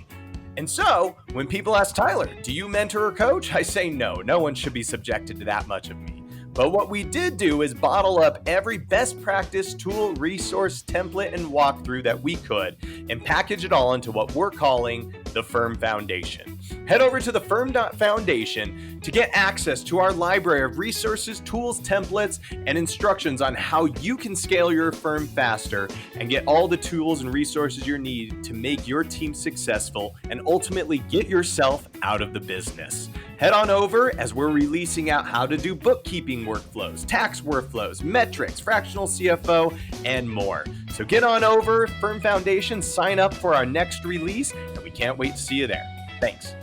And so, when people ask Tyler, do you mentor or coach? I say no one should be subjected to that much of me. But what we did do is bottle up every best practice, tool, resource, template, and walkthrough that we could and package it all into what we're calling the Firm Foundation. Head over to thefirm.foundation to get access to our library of resources, tools, templates, and instructions on how you can scale your firm faster and get all the tools and resources you need to make your team successful and ultimately get yourself out of the business. Head on over as we're releasing out how to do bookkeeping workflows, tax workflows, metrics, fractional CFO, and more. So get on over, Firm Foundation, sign up for our next release, and we can't wait to see you there. Thanks.